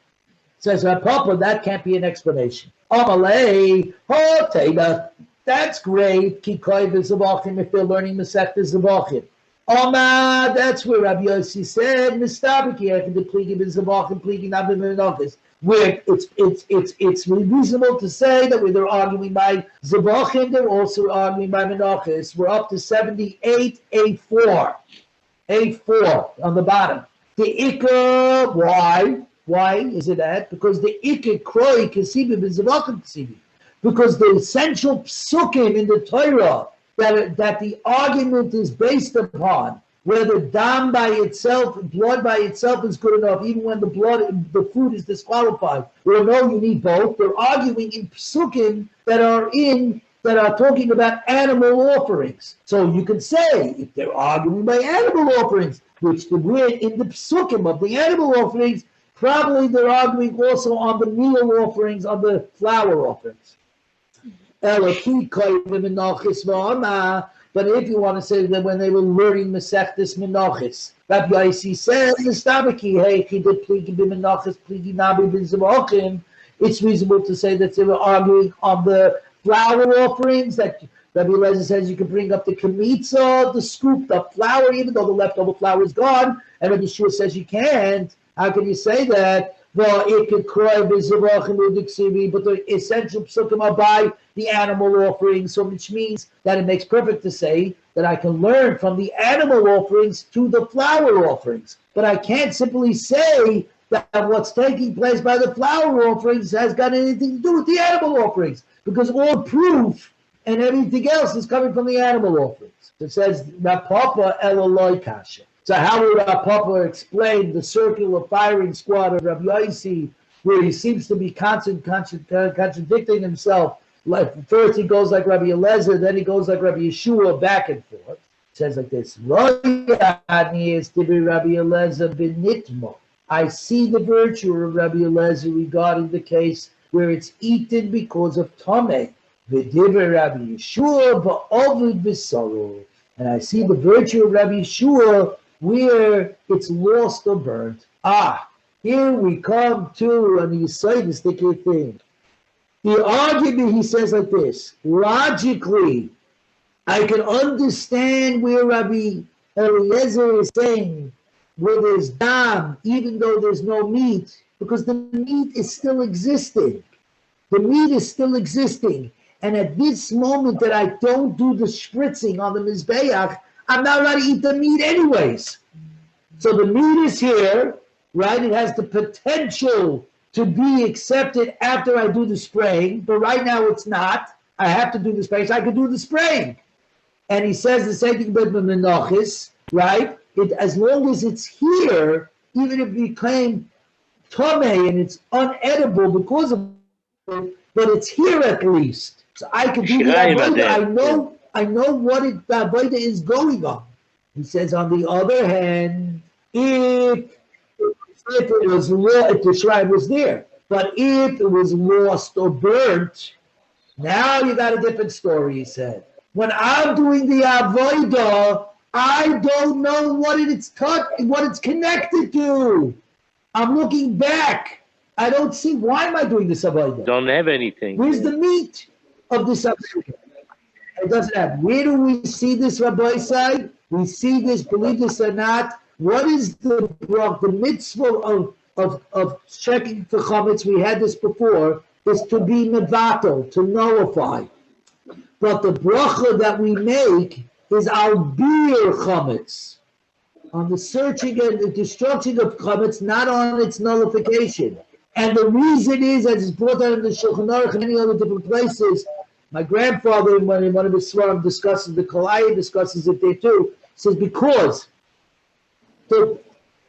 Says Papa, that can't be an explanation. Amalei, that's great. Kikoy v'zevachim if they're learning Mesechta Zevachim. That's where Rabbi Yosi said Mistabiki echad de pligi v'zevachim pligi nami b'menachos. Where it's reasonable to say that when they're arguing by Zevachim, they're also arguing by Menachos. We're up to 78, A4. A4 on the bottom. The Ikka, why? Why is it that? Because the Ikka Kroi Kesibim is Zevachim Kesibim. Because the essential psukim in the Torah that the argument is based upon, whether dam by itself, blood by itself is good enough, even when the food is disqualified. Well, no, you need both. They're arguing in psukim that are talking about animal offerings. So you can say, if they're arguing by animal offerings, which we're in the psukim of the animal offerings, probably they're arguing also on the meal offerings, on the flour offerings. But if you want to say that when they were learning Mesechtes Menachos, Rabbi Yosi said, it's reasonable to say that they were arguing on the flour offerings, that Rabbi Eliezer says you can bring up the kamitza, the scooped up flour, even though the leftover flour is gone, and Rabbi Yeshua says you can't. How can you say that? But the essential psukim are by the animal offerings, so which means that it makes perfect to say that I can learn from the animal offerings to the flour offerings. But I can't simply say that what's taking place by the flour offerings has got anything to do with the animal offerings, because all proof and everything else is coming from the animal offerings. It says, Rapapa Eloloi Kasha. So how would Papa explain the circular firing squad of Rabbi Yosi, where he seems to be contradicting himself? Like first he goes like Rabbi Eliezer, then he goes like Rabbi Yeshua, back and forth. It says like this: I see the virtue of Rabbi Eliezer regarding the case where it's eaten because of tameh. V'divrei Rabbi Yeshua ba'ovid v'sarov. And I see the virtue of Rabbi Yeshua where it's lost or burnt. Here we come to an Yisaitistic thing. The argument, he says like this, logically, I can understand where Rabbi Eliezer is saying, where there's dam, even though there's no meat, because the meat is still existing. The meat is still existing. And at this moment that I don't do the spritzing on the Mizbeach, I'm not allowed to eat the meat anyways. So the meat is here, right? It has the potential to be accepted after I do the spraying, but right now it's not. I have to do the spraying, so I can do the spraying. And he says the same thing about the menachis, right? As long as it's here, even if we claim tomei and it's unedible because of it, but it's here at least. So I can do the avodah. I know what the avodah is going on. He says, on the other hand, if it was if the shrine was there, but if it was lost or burnt, now you got a different story, he said. When I'm doing the avodah, I don't know what it's connected to. I'm looking back. I don't see, why am I doing this avodah? Don't have anything. Where's the meat of this avodah? It doesn't have. Where do we see this, Rabbi Say? We see this, believe this or not. What is the mitzvah of checking for chametz? We had this before, is to be mevatel, to nullify. But the bracha that we make is al bir chametz, on the searching and the destruction of chametz, not on its nullification. And the reason is, as is brought out in the Shulchan Aruch and many other different places, my grandfather, when in one of his svarim discusses the Kalaya, discusses it there too, says because the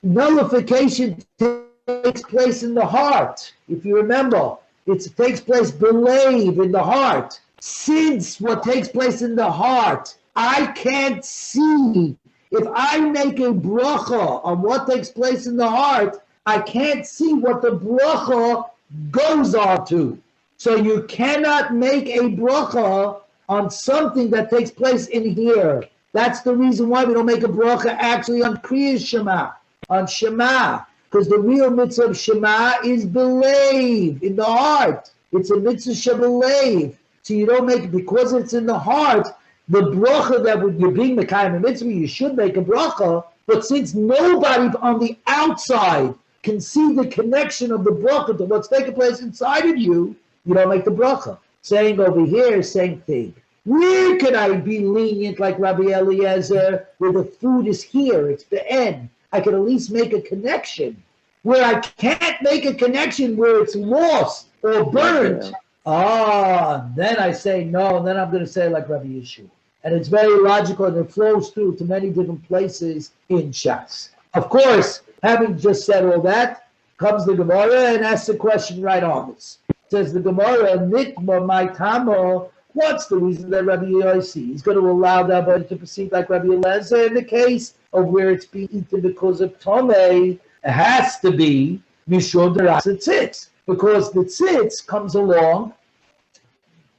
nullification takes place in the heart. If you remember, it takes place believe in the heart. Since what takes place in the heart, I can't see. If I make a bracha on what takes place in the heart, I can't see what the bracha goes on to. So you cannot make a bracha on something that takes place in here. That's the reason why we don't make a bracha actually on Kriya Shema, on Shema, because the real mitzvah of Shema is believe in the heart. It's a mitzvah shebelev. So you don't make it because it's in the heart. The bracha that would you being the kind of mitzvah, you should make a bracha. But since nobody on the outside can see the connection of the bracha to what's taking place inside of you, you don't make the bracha. Saying over here, same thing. Where can I be lenient like Rabbi Eliezer, where the food is here, it's the end? I can at least make a connection. Where I can't make a connection where it's lost or burnt, then I say no, and then I'm going to say like Rabbi Yeshua. And it's very logical, and it flows through to many different places in Shas. Of course, having just said all that, comes the Gemara and asks the question right on this. Says the Gemara, Nitma my tamo, what's the reason that Rabbi Yossi is going to allow the avodah to proceed like Rabbi Eliezer in the case of where it's being eaten because of tomei? It has to be mishur derasa tzitz, because the tzitz comes along,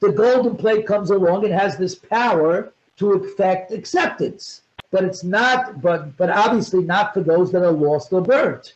the golden plate comes along, it has this power to affect acceptance. But it's not, but obviously not for those that are lost or burnt.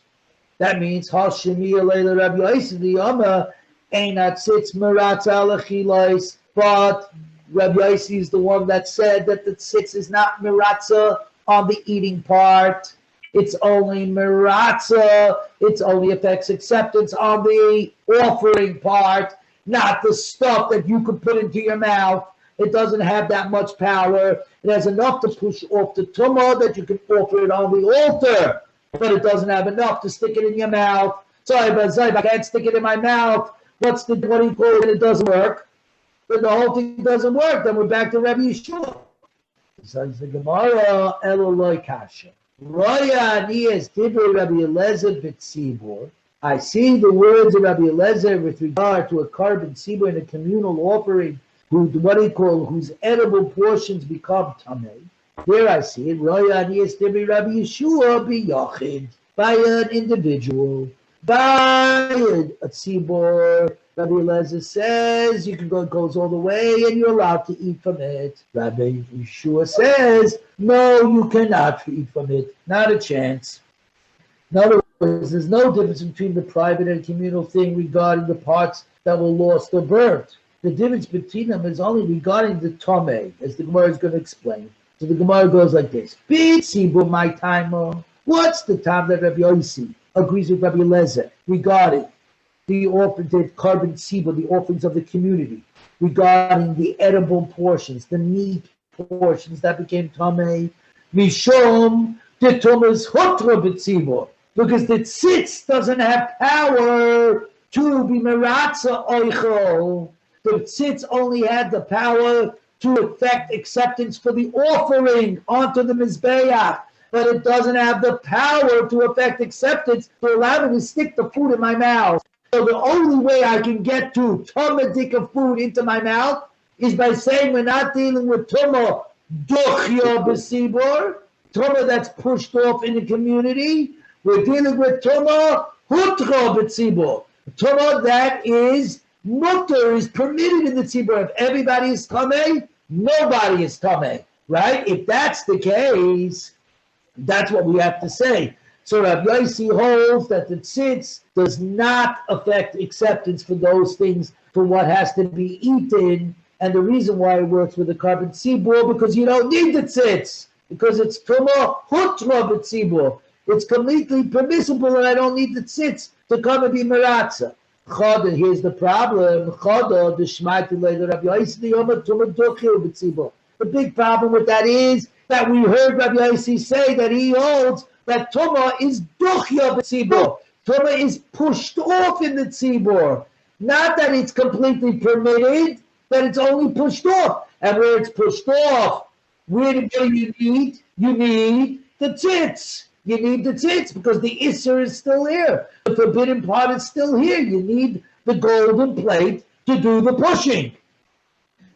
That means Hashemi Alayla Rabbi Yossi the Yama Einat Tzitz Meratza Alachilois. But Rabbi Yossi is the one that said that the tzitz is not meratza on the eating part. It's only meratza. It only affects acceptance on the offering part, not the stuff that you could put into your mouth. It doesn't have that much power. It has enough to push off the tumah that you can offer it on the altar, but it doesn't have enough to stick it in your mouth. Sorry, but if I can't stick it in my mouth, what do you call it? It doesn't work. But the whole thing doesn't work. Then we're back to Rabbi Yeshua. Says the Gemara, Eloloi Kasha. Roya Aniyas Dibur Rabbi Eliezer B'tzibur. I see the words of Rabbi Eliezer with regard to a carbon tzibur in a communal offering, whose edible portions become tamei. There I see it. Roya Aniyas Dibur Rabbi Yeshua B'yachid, by an individual, by a tzibur. Rabbi Eliezer says you can go, it goes all the way and you're allowed to eat from it. Rabbi Yeshua says, no, you cannot eat from it. Not a chance. In other words, there's no difference between the private and communal thing regarding the parts that were lost or burnt. The difference between them is only regarding the Tomei, as the Gemara is going to explain. So the Gemara goes like this. B'tzibu my time. What's the time that Rabbi Yossi agrees with Rabbi Eliezer regarding the carbon tzibur, the offerings of the community, regarding the edible portions, the meat portions that became Tomei? Mishom the Tumas Hotra b'tzibur, because the tzitz doesn't have power to be meratza oichel. The tzitz only had the power to effect acceptance for the offering onto the mizbeach, but it doesn't have the power to effect acceptance to allow me to stick the food in my mouth. So the only way I can get to tomadik of food into my mouth is by saying we're not dealing with tuma duchya b'sibur, tuma that's pushed off in the community. We're dealing with tuma hutra b'sibur, tuma that is mutter, is permitted in the tzibur. If everybody is tamei, nobody is tamei, right? If that's the case, that's what we have to say. So Rabbi Yossi holds that the tzitz does not affect acceptance for those things, for what has to be eaten. And the reason why it works with the carbon tzibur, because you don't need the tzitz, because it's tuma hutra b'tzibur. It's completely permissible, and I don't need the tzitz to come and be meratza. Chada, here's the problem. Chada, the shmaiti le Rabbi Yossi the yom tuma duchya b'tzibur. The big problem with that is that we heard Rabbi Yossi say that he holds that Tuma is duchya b'tzibur. Tuma is pushed off in the tzibur. Not that it's completely permitted, but it's only pushed off. And where it's pushed off, where do you need? You need the tzitz. You need the tzitz because the isser is still here. The forbidden part is still here. You need the golden plate to do the pushing.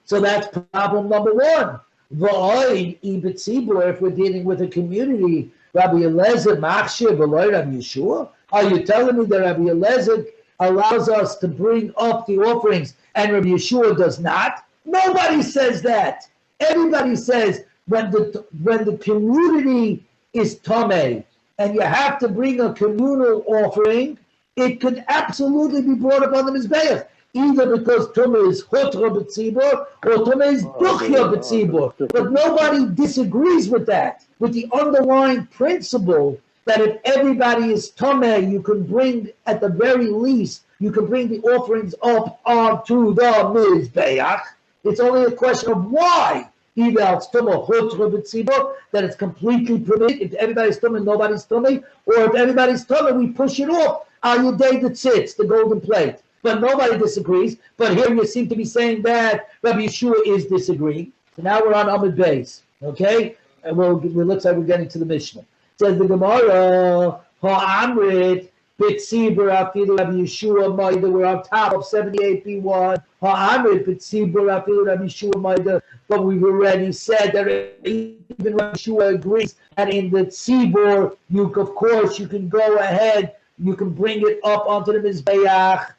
So that's problem number one. If we're dealing with a community, Rabbi Eliezer machshir v'lo Rabbi Yeshua, are you telling me that Rabbi Eliezer allows us to bring up the offerings and Rabbi Yeshua does not? Nobody says that. Everybody says when the community is tamei and you have to bring a communal offering, it could absolutely be brought up on the mizbeach, either because Tumah is Hotra b'tzibur or Tumah is Duchya b'tzibur. But nobody disagrees with that, with the underlying principle that if everybody is Tumah, you can bring, at the very least, you can bring the offerings up onto the Mizbeach. It's only a question of why. Either it's Tumah Hotra b'tzibur, that it's completely permitted. If everybody's Tumah, nobody's Tumah. Or if everybody's Tumah, we push it off. Al Yudei the tzitz, the golden plate. But nobody disagrees. But here you seem to be saying that Rabbi Yeshua is disagreeing. So now we're on Amud Beis, okay? And it looks like we're getting to the Mishnah. It says the Gemara, Ha'amrit b'tzibur afilu Rabbi Yeshua Maida. We're on top of 78b1. Ha'amrit b'tzibur afilu Rabbi Yeshua Maida. But we've already said that even Rabbi Yeshua agrees. And in the tzibur, of course, you can go ahead. You can bring it up onto the Mizbeach.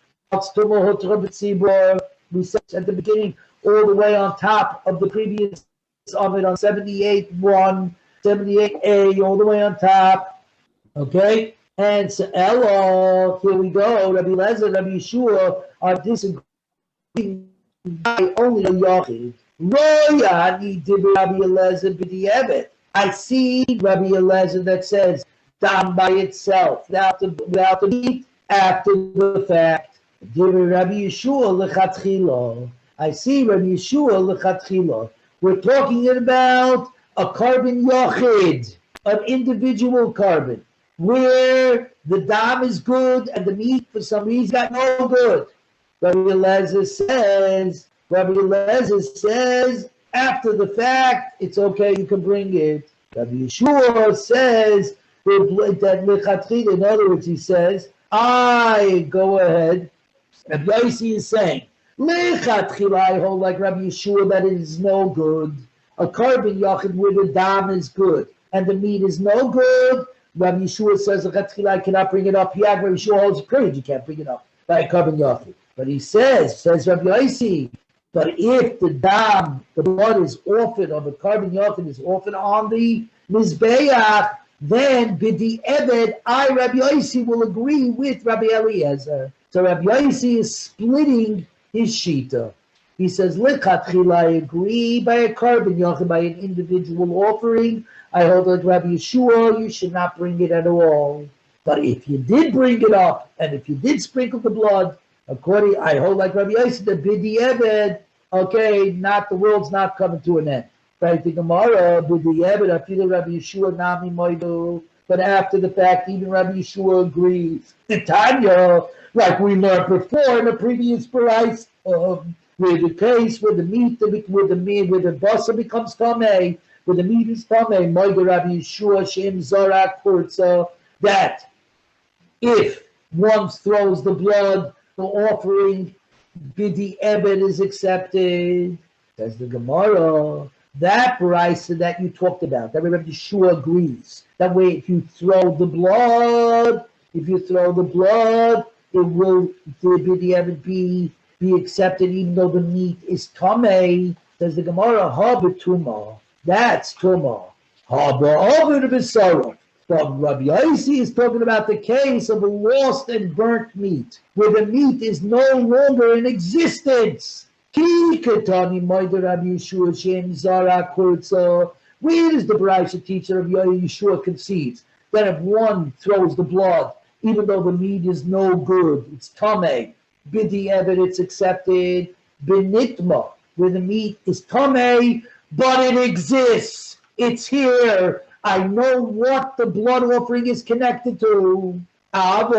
We said at the beginning, all the way on top of the previous of it on 78.1, 78a, all the way on top. Okay? And so Ella, here we go. Rabbi Eliezer, Rabbi Yeshua are disagreeing by only a Yachid. I see Rabbi Eliezer that says, down by itself, without the meat, after the fact. Rabbi Yeshua lechatchila. I see Rabbi Yeshua lechatchila. We're talking about a carbon yachid, an individual carbon, where the dam is good and the meat for some reason got no good. Rabbi Eliezer says, after the fact, it's okay, you can bring it. Rabbi Yeshua says that lechatchila, in other words, he says, I go ahead. Rabbi Yossi is saying, lechatchila, I hold like Rabbi Yeshua that it is no good. A carbon yachid where the dam is good and the meat is no good. Rabbi Yeshua says, lechatchila, I cannot bring it up. Here, Rabbi Yeshua holds a period, you can't bring it up by a carbon yachid. But he says Rabbi Yossi, but if the dam, the blood is offered, or the carbon yachid is offered on the mizbeach, then b'di eved, I, Rabbi Yossi, will agree with Rabbi Eliezer. So Rabbi Yossi is splitting his shita. He says, Lichatchila, I agree by a carbon yochid, by an individual offering. I hold like Rabbi Yeshua, you should not bring it at all. But if you did bring it up, and if you did sprinkle the blood, I hold like Rabbi Yosef, the Bidi Eved, okay, not the world's not coming to an end. Right? The Gemara, Bidi Eved, I feel Rabbi Yeshua Nami Moidu. But after the fact, even Rabbi Yeshua agrees. In Tanya, like we learned before in the previous price, with the case where the meat, where the basa becomes tamei, where the meat is tamei, Moidu Rabbi Yeshua Shem Zorak Kurza, that if one throws the blood, the offering, Bidi Ebed is accepted. Says the Gemara. That brisa that you talked about, that Rabbi Yeshua agrees. That way, if you throw the blood, it will, the Bidi Ebed be accepted, even though the meat is tamei. Says the Gemara, ha b'tumah. That's tumah. Ha ba'ovid b'sarov. But Rabbi Yossi is talking about the case of a lost and burnt meat, where the meat is no longer in existence. Where does the Baraita teacher of Yeshua concedes that if one throws the blood, even though the meat is no good, it's tamei, Bidi Eved, it's accepted, Benitma, where the meat is tamei, but it exists, it's here, I know what the blood offering is connected to. But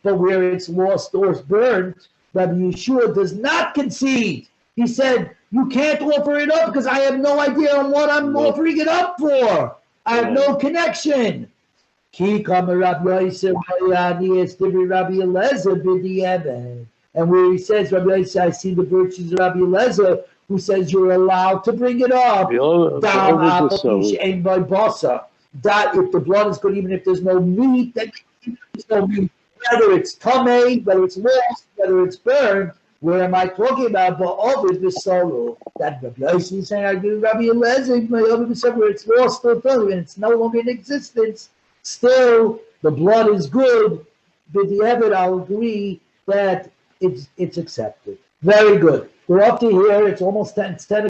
where it's lost or burnt, Rabbi Yeshua does not concede. He said, you can't offer it up because I have no idea on what I'm offering it up for. I have no connection. And where he says, Rabbi Yosef, I see the virtues of Rabbi Eliezer, who says you're allowed to bring it up. That if the blood is good, even if there's no meat, whether it's tamei, whether it's lost, whether it's burned, where am I talking about? But over the sorrow that Rabbi Yosef is saying, I give Rabbi Eliezer, where it's lost or done, and it's no longer in existence. Still, the blood is good. But the Eved, I'll agree that it's accepted. Very good. We're up to here. It's almost 10. It's 10